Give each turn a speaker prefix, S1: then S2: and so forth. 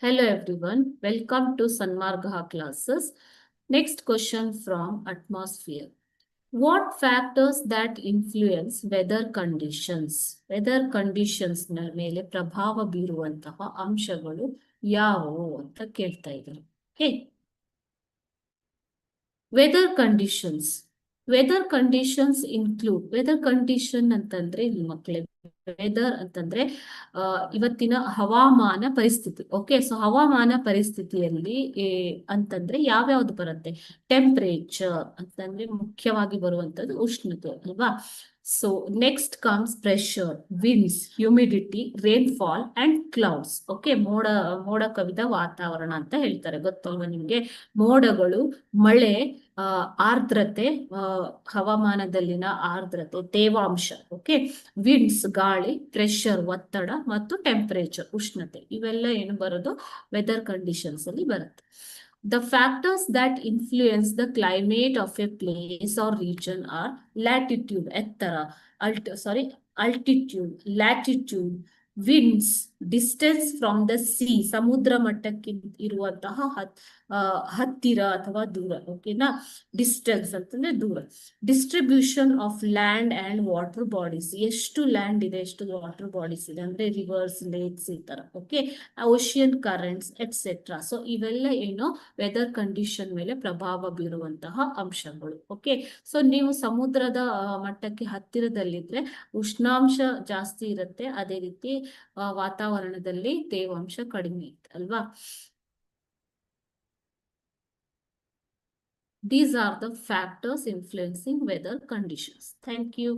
S1: Hello everyone, welcome to Sanmargaha classes. Next question from atmosphere. What factors that influence weather conditions? Weather conditions ನ ಮೇಲೆ ಪ್ರಭಾವ ಬೀರುವಂತಹ ಅಂಶಗಳು ಯಾವುವು ಅಂತ ಕೇಳ್ತಾ ಇದ್ದಾರೆ. Okay. Weather conditions. Weather conditions include weather condition ಅಂತಂದ್ರೆ ಮಕ್ಕಳೇ ವೆದರ್ ಅಂತಂದ್ರೆ ಇವತ್ತಿನ ಹವಾಮಾನ ಪರಿಸ್ಥಿತಿ. ಓಕೆ, ಸೊ ಹವಾಮಾನ ಪರಿಸ್ಥಿತಿಯಲ್ಲಿ ಅಂತಂದ್ರೆ ಯಾವ್ಯಾವ್ದು ಬರುತ್ತೆ? ಟೆಂಪರೇಚರ್ ಅಂತಂದ್ರೆ ಮುಖ್ಯವಾಗಿ ಬರುವಂತದ್ದು ಉಷ್ಣತೆ ಅಲ್ವಾ. So next comes pressure, winds, humidity, rainfall and clouds. Okay, ಮೋಡ ಕವಿದ ವಾತಾವರಣ ಅಂತ ಹೇಳ್ತಾರೆ, ಗೊತ್ತಲ್ವಾ ನಿಮ್ಗೆ? ಮೋಡಗಳು, ಮಳೆ, ಆರ್ದ್ರತೆ, ಹವಾಮಾನದಲ್ಲಿನ ಆರ್ದ್ರತೆ, ತೇವಾಂಶ. ಓಕೆ, ವಿಂಡ್ಸ್ ಗಾಳಿ, ಪ್ರೆಷರ್ ಒತ್ತಡ, ಮತ್ತು ಟೆಂಪರೇಚರ್ ಉಷ್ಣತೆ. ಇವೆಲ್ಲ ಏನು ಬರೋದು? ವೆದರ್ ಕಂಡೀಷನ್ಸ್ ಅಲ್ಲಿ ಬರುತ್ತೆ. The factors that influence the climate of a place or region are latitude, ಎತ್ತರ, altitude, latitude, winds, distance from the sea, ಸಮುದ್ರ ಮಟ್ಟಕ್ಕೆ ಇರುವಂತಹ ಹತ್ತಿರ ಅಥವಾ ದೂರ. ಓಕೆನಾ? ಡಿಸ್ಟೆನ್ಸ್ ಅಂತಂದ್ರೆ ದೂರ. Distribution of land and water bodies, ಎಷ್ಟು ಲ್ಯಾಂಡ್ ಇದೆ, ಎಷ್ಟು ವಾಟರ್ ಬಾಡೀಸ್ ಇದೆ ಅಂದ್ರೆ ರಿವರ್ಸ್, ಲೇಕ್ಸ್ ಈ ತರ. Okay, ocean currents et cetera. So ಇವೆಲ್ಲ ಏನು ವೆದರ್ ಕಂಡೀಷನ್ ಮೇಲೆ ಪ್ರಭಾವ ಬೀರುವಂತಹ ಅಂಶಗಳು. ಓಕೆ, ಸೊ ನೀವು ಸಮುದ್ರದ ಮಟ್ಟಕ್ಕೆ ಹತ್ತಿರದಲ್ಲಿದ್ರೆ ಉಷ್ಣಾಂಶ ಜಾಸ್ತಿ ಇರುತ್ತೆ, ಅದೇ ರೀತಿ ವಾತಾವರಣದಲ್ಲಿ ತೇವಾಂಶ ಕಡಿಮೆ ಇರುತ್ತೆ ಅಲ್ವಾ. These are the factors influencing weather conditions. Thank you.